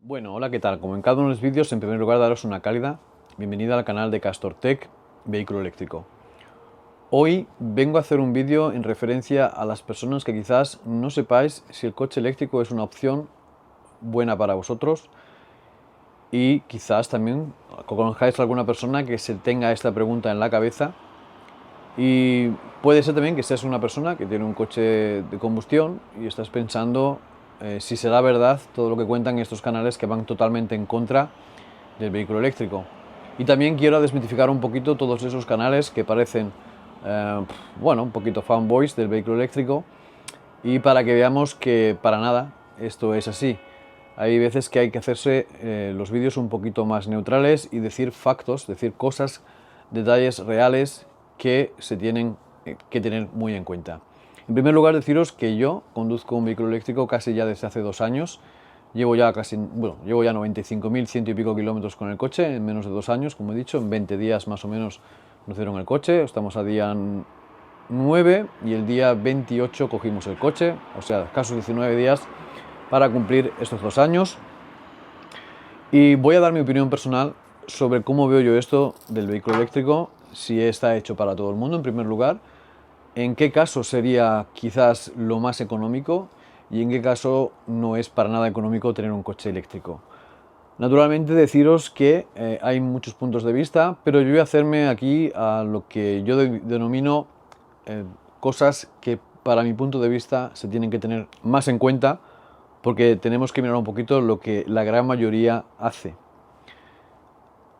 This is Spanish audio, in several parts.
Bueno, hola, ¿qué tal? Como en cada uno de los vídeos, en primer lugar daros una cálida bienvenida al canal de CastorTech Vehículo Eléctrico. Hoy vengo a hacer un vídeo en referencia a las personas que quizás no sepáis si el coche eléctrico es una opción buena para vosotros y quizás también conozcáis a alguna persona que se tenga esta pregunta en la cabeza y puede ser también que seas una persona que tiene un coche de combustión y estás pensando si será verdad todo lo que cuentan estos canales que van totalmente en contra del vehículo eléctrico. Y también quiero desmitificar un poquito todos esos canales que parecen, bueno, un poquito fanboys del vehículo eléctrico y para que veamos que para nada esto es así. Hay veces que hay que hacerse los vídeos un poquito más neutrales y decir factos, decir cosas, detalles reales que se tienen que tener muy en cuenta. En primer lugar, deciros que yo conduzco un vehículo eléctrico casi ya desde hace 2 años. Llevo ya 95.100 y pico kilómetros con el coche en menos de 2 años, como he dicho. En 20 días más o menos nos dieron el coche. Estamos a día 9 y el día 28 cogimos el coche, o sea, escasos 19 días para cumplir estos 2 años. Y voy a dar mi opinión personal sobre cómo veo yo esto del vehículo eléctrico, si está hecho para todo el mundo en primer lugar, en qué caso sería quizás lo más económico y en qué caso no es para nada económico tener un coche eléctrico. Naturalmente deciros que hay muchos puntos de vista, pero yo voy a hacerme aquí a lo que yo denomino cosas que para mi punto de vista se tienen que tener más en cuenta porque tenemos que mirar un poquito lo que la gran mayoría hace.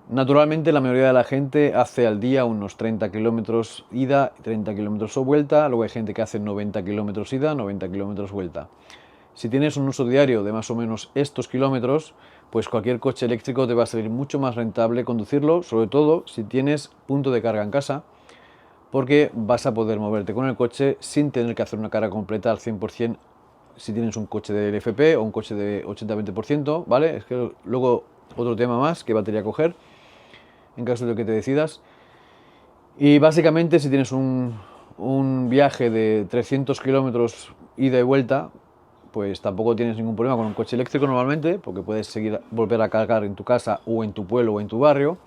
Naturalmente la mayoría de la gente hace al día unos 30 kilómetros ida, 30 kilómetros vuelta, luego hay gente que hace 90 kilómetros ida, 90 kilómetros vuelta. Si tienes un uso diario de más o menos estos kilómetros, pues cualquier coche eléctrico te va a salir mucho más rentable conducirlo, sobre todo si tienes punto de carga en casa, porque vas a poder moverte con el coche sin tener que hacer una carga completa al 100% si tienes un coche de LFP o un coche de 80-20%, ¿vale? Es que luego otro tema más, ¿qué batería coger en caso de que te decidas? Y básicamente si tienes un viaje de 300 kilómetros ida y vuelta, pues tampoco tienes ningún problema con un coche eléctrico normalmente, porque puedes volver a cargar en tu casa o en tu pueblo o en tu barrio,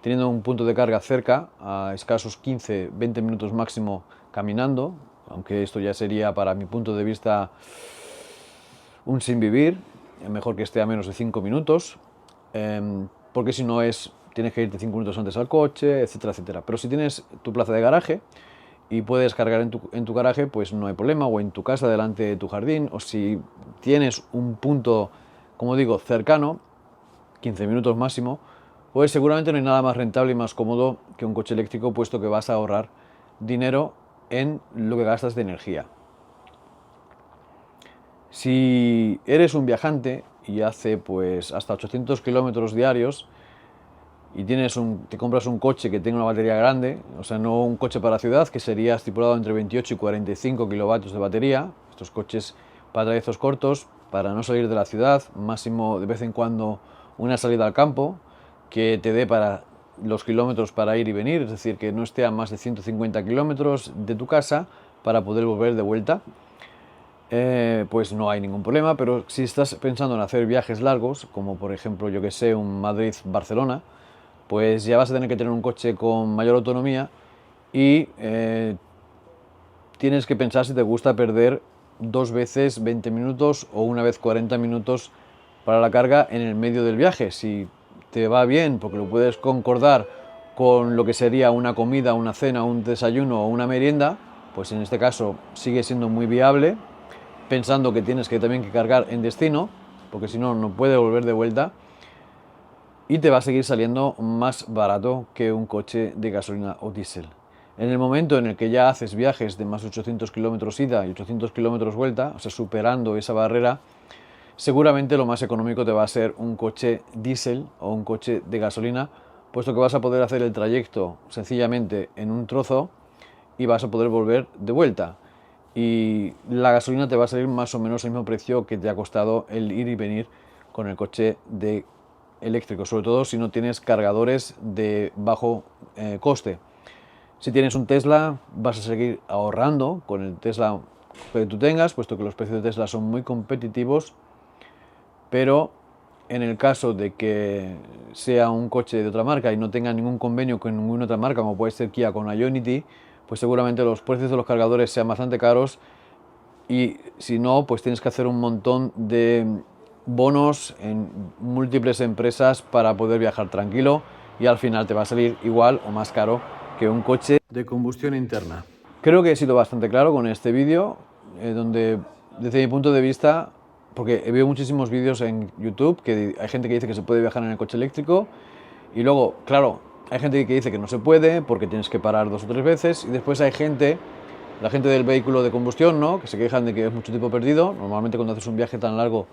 teniendo un punto de carga cerca, a escasos 15-20 minutos máximo caminando, aunque esto ya sería para mi punto de vista un sin vivir, mejor que esté a menos de 5 minutos, porque si no tienes que irte 5 minutos antes al coche, etcétera, etcétera. Pero si tienes tu plaza de garaje y puedes cargar en tu garaje, pues no hay problema, o en tu casa delante de tu jardín, o si tienes un punto, como digo, cercano, 15 minutos máximo, pues seguramente no hay nada más rentable y más cómodo que un coche eléctrico, puesto que vas a ahorrar dinero en lo que gastas de energía. Si eres un viajante y hace pues hasta 800 kilómetros diarios y te compras un coche que tenga una batería grande, o sea, no un coche para ciudad, que sería estipulado entre 28 y 45 kilovatios de batería, estos coches para trayectos cortos, para no salir de la ciudad, máximo de vez en cuando una salida al campo, que te dé para los kilómetros para ir y venir, es decir, que no esté a más de 150 kilómetros de tu casa para poder volver de vuelta. Pues no hay ningún problema, pero si estás pensando en hacer viajes largos, como por ejemplo, yo que sé, un Madrid-Barcelona, pues ya vas a tener que tener un coche con mayor autonomía y tienes que pensar si te gusta perder 2 veces 20 minutos o una vez 40 minutos para la carga en el medio del viaje. Si te va bien, porque lo puedes concordar con lo que sería una comida, una cena, un desayuno o una merienda, pues en este caso sigue siendo muy viable, pensando que tienes que también que cargar en destino, porque si no, no puede volver de vuelta, y te va a seguir saliendo más barato que un coche de gasolina o diésel. En el momento en el que ya haces viajes de más de 800 kilómetros ida y 800 kilómetros vuelta, o sea, superando esa barrera, seguramente lo más económico te va a ser un coche diésel o un coche de gasolina, puesto que vas a poder hacer el trayecto sencillamente en un trozo y vas a poder volver de vuelta. Y la gasolina te va a salir más o menos el mismo precio que te ha costado el ir y venir con el coche de eléctrico, sobre todo si no tienes cargadores de bajo coste. Si tienes un Tesla, vas a seguir ahorrando con el Tesla que tú tengas, puesto que los precios de Tesla son muy competitivos, pero en el caso de que sea un coche de otra marca y no tenga ningún convenio con ninguna otra marca, como puede ser Kia con Ionity, pues seguramente los precios de los cargadores sean bastante caros, y si no, pues tienes que hacer un montón de bonos en múltiples empresas para poder viajar tranquilo, y al final te va a salir igual o más caro que un coche de combustión interna. Creo que he sido bastante claro con este vídeo, donde desde mi punto de vista, porque veo muchísimos vídeos en YouTube que hay gente que dice que se puede viajar en el coche eléctrico, y luego, claro, hay gente que dice que no se puede porque tienes que parar 2 o 3 veces, y después hay gente, la gente del vehículo de combustión, ¿no?, que se quejan de que es mucho tiempo perdido. Normalmente cuando haces un viaje tan largo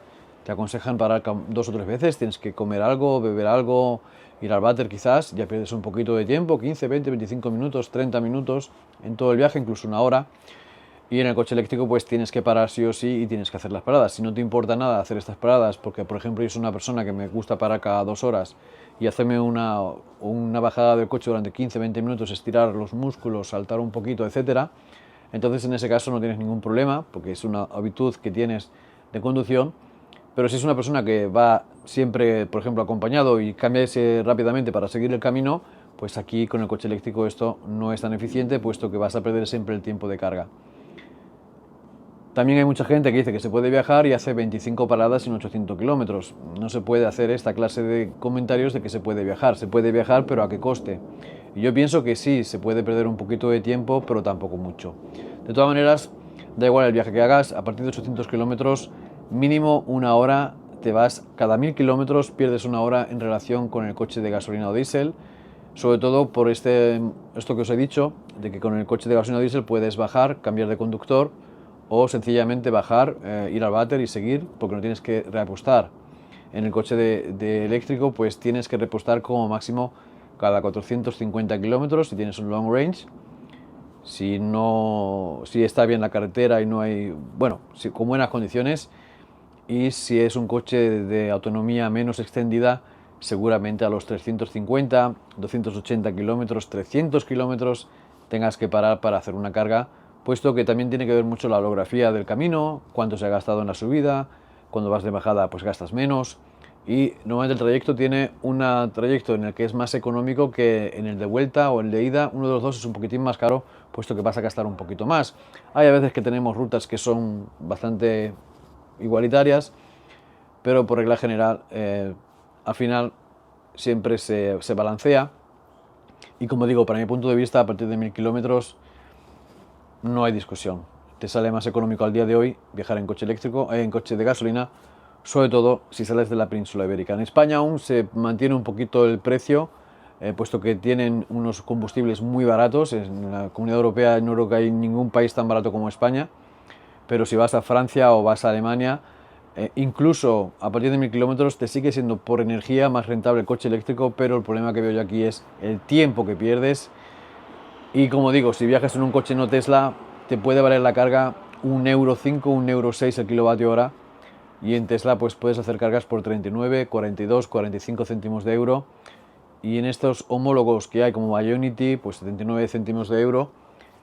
te aconsejan parar 2 o 3 veces, tienes que comer algo, beber algo, ir al váter quizás, ya pierdes un poquito de tiempo, 15, 20, 25 minutos, 30 minutos en todo el viaje, incluso una hora. Y en el coche eléctrico pues tienes que parar sí o sí y tienes que hacer las paradas. Si no te importa nada hacer estas paradas, porque por ejemplo yo soy una persona que me gusta parar cada 2 horas y hacerme una bajada del coche durante 15-20 minutos, estirar los músculos, saltar un poquito, etcétera, entonces en ese caso no tienes ningún problema, porque es una habitud que tienes de conducción. Pero si es una persona que va siempre, por ejemplo, acompañado y cambia ese rápidamente para seguir el camino, pues aquí con el coche eléctrico esto no es tan eficiente, puesto que vas a perder siempre el tiempo de carga. También hay mucha gente que dice que se puede viajar y hace 25 paradas en 800 kilómetros. No se puede hacer esta clase de comentarios de que se puede viajar. Se puede viajar, pero ¿a qué coste? Y yo pienso que sí, se puede perder un poquito de tiempo, pero tampoco mucho. De todas maneras, da igual el viaje que hagas, a partir de 800 kilómetros, mínimo una hora te vas. Cada 1000 kilómetros pierdes una hora en relación con el coche de gasolina o diésel. Sobre todo por esto que os he dicho, de que con el coche de gasolina o diésel puedes bajar, cambiar de conductor, o sencillamente bajar, ir al váter y seguir, porque no tienes que reapostar. En el coche de eléctrico pues tienes que repostar como máximo cada 450 kilómetros si tienes un long range. Si está bien la carretera y no hay, bueno, con buenas condiciones, y si es un coche de autonomía menos extendida, seguramente a los 350, 280 kilómetros, 300 kilómetros tengas que parar para hacer una carga, puesto que también tiene que ver mucho la orografía del camino, cuánto se ha gastado en la subida. Cuando vas de bajada pues gastas menos, y normalmente el trayecto tiene un trayecto en el que es más económico que en el de vuelta o el de ida. Uno de los dos es un poquitín más caro, puesto que vas a gastar un poquito más. Hay a veces que tenemos rutas que son bastante igualitarias, pero por regla general al final siempre se balancea. Y como digo, para mi punto de vista, a partir de 1000 kilómetros no hay discusión. Te sale más económico al día de hoy viajar en coche eléctrico, en coche de gasolina, sobre todo si sales de la península ibérica. En España aún se mantiene un poquito el precio, puesto que tienen unos combustibles muy baratos. En la Comunidad Europea no creo que hay ningún país tan barato como España, pero si vas a Francia o vas a Alemania, incluso a partir de 1000 kilómetros te sigue siendo por energía más rentable el coche eléctrico, pero el problema que veo yo aquí es el tiempo que pierdes. Y como digo, si viajas en un coche no Tesla, te puede valer la carga 1,05 €, 1,06 € el kilovatio hora, y en Tesla pues puedes hacer cargas por 39, 42, 45 céntimos de euro, y en estos homólogos que hay como Ionity pues 79 céntimos de euro.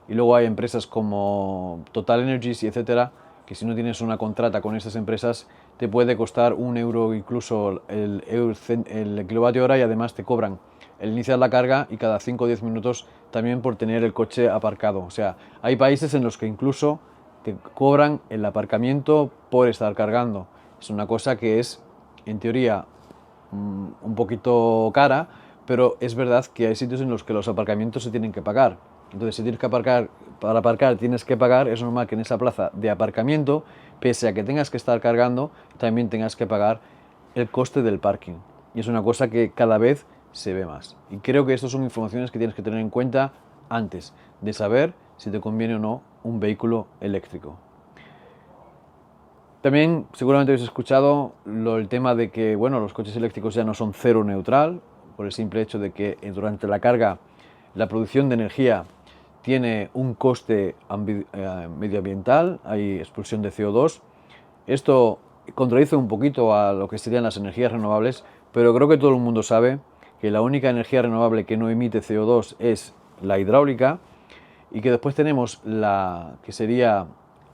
Y luego hay empresas como Total Energies y etcétera, que si no tienes una contrata con estas empresas te puede costar 1 € incluso el kilovatio hora, y además te cobran el iniciar la carga y cada 5 o 10 minutos también por tener el coche aparcado. O sea, hay países en los que incluso te cobran el aparcamiento por estar cargando. Es una cosa que es, en teoría, un poquito cara, pero es verdad que hay sitios en los que los aparcamientos se tienen que pagar. Entonces, si tienes que aparcar, para aparcar tienes que pagar, es normal que en esa plaza de aparcamiento, pese a que tengas que estar cargando, también tengas que pagar el coste del parking. Y es una cosa que cada vez se ve más. Y creo que estas son informaciones que tienes que tener en cuenta antes de saber si te conviene o no un vehículo eléctrico. También seguramente habéis escuchado el tema de que, bueno, los coches eléctricos ya no son cero neutral, por el simple hecho de que durante la carga la producción de energía tiene un coste medioambiental, hay expulsión de CO2. Esto contradice un poquito a lo que serían las energías renovables, pero creo que todo el mundo sabe que la única energía renovable que no emite CO2 es la hidráulica, y que después tenemos la que sería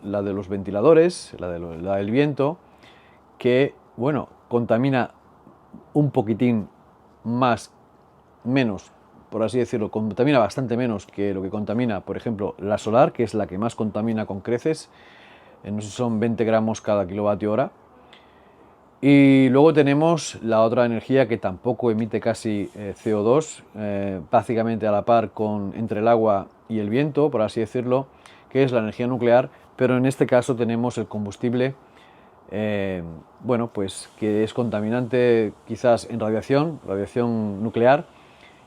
la de los ventiladores, la del viento, que, bueno, contamina un poquitín menos, por así decirlo, contamina bastante menos que lo que contamina, por ejemplo, la solar, que es la que más contamina con creces, no sé si son 20 gramos cada kilovatio hora. Y luego tenemos la otra energía que tampoco emite casi CO2, prácticamente a la par entre el agua y el viento, por así decirlo, que es la energía nuclear, pero en este caso tenemos el combustible, bueno, pues que es contaminante quizás en radiación nuclear,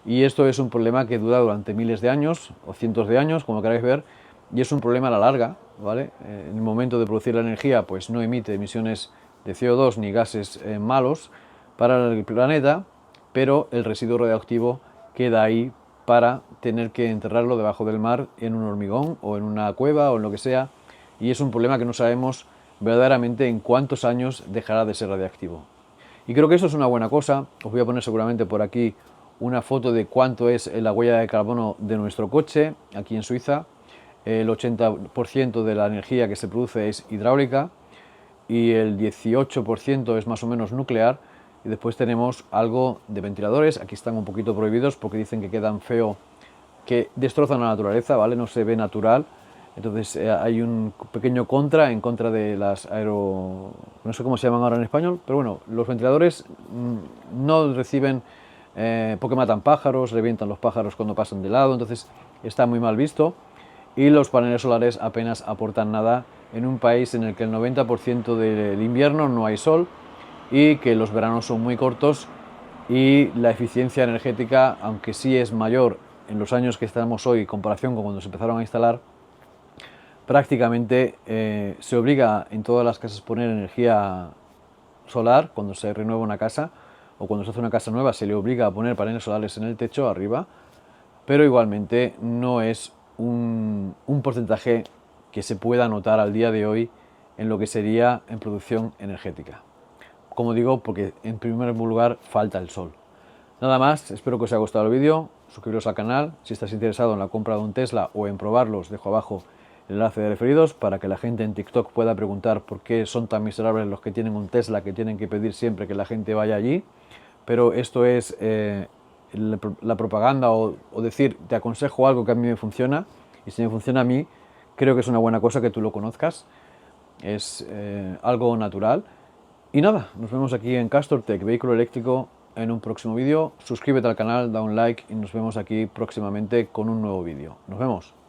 y esto es un problema que dura durante miles de años o cientos de años, como queráis ver, y es un problema a la larga, ¿vale? En el momento de producir la energía, pues no emite emisiones de CO2 ni gases malos para el planeta, pero el residuo radioactivo queda ahí para tener que enterrarlo debajo del mar en un hormigón o en una cueva o en lo que sea, y es un problema que no sabemos verdaderamente en cuántos años dejará de ser radiactivo. Y creo que eso es una buena cosa. Os voy a poner seguramente por aquí una foto de cuánto es la huella de carbono de nuestro coche aquí en Suiza. El 80% de la energía que se produce es hidráulica y el 18% es más o menos nuclear. Y después tenemos algo de ventiladores. Aquí están un poquito prohibidos porque dicen que quedan feo, que destrozan la naturaleza, ¿vale? No se ve natural. Entonces hay un pequeño en contra de las no sé cómo se llaman ahora en español, pero bueno, los ventiladores no reciben, porque matan pájaros, revientan los pájaros cuando pasan de lado, entonces está muy mal visto. Y los paneles solares apenas aportan nada en un país en el que el 90% del invierno no hay sol y que los veranos son muy cortos y la eficiencia energética, aunque sí es mayor en los años que estamos hoy en comparación con cuando se empezaron a instalar, prácticamente se obliga en todas las casas a poner energía solar cuando se renueva una casa, o cuando se hace una casa nueva se le obliga a poner paneles solares en el techo arriba, pero igualmente no es un porcentaje que se pueda notar al día de hoy en lo que sería en producción energética. Como digo, porque en primer lugar falta el sol. Nada más, espero que os haya gustado el vídeo, suscribiros al canal, si estás interesado en la compra de un Tesla o en probarlos, dejo abajo el enlace de referidos para que la gente en TikTok pueda preguntar por qué son tan miserables los que tienen un Tesla, que tienen que pedir siempre que la gente vaya allí. Pero esto es la propaganda o decir, te aconsejo algo que a mí me funciona, y si me funciona a mí, creo que es una buena cosa que tú lo conozcas, es algo natural. Y nada, nos vemos aquí en Castor Tech, vehículo eléctrico, en un próximo vídeo. Suscríbete al canal, da un like y nos vemos aquí próximamente con un nuevo vídeo. Nos vemos.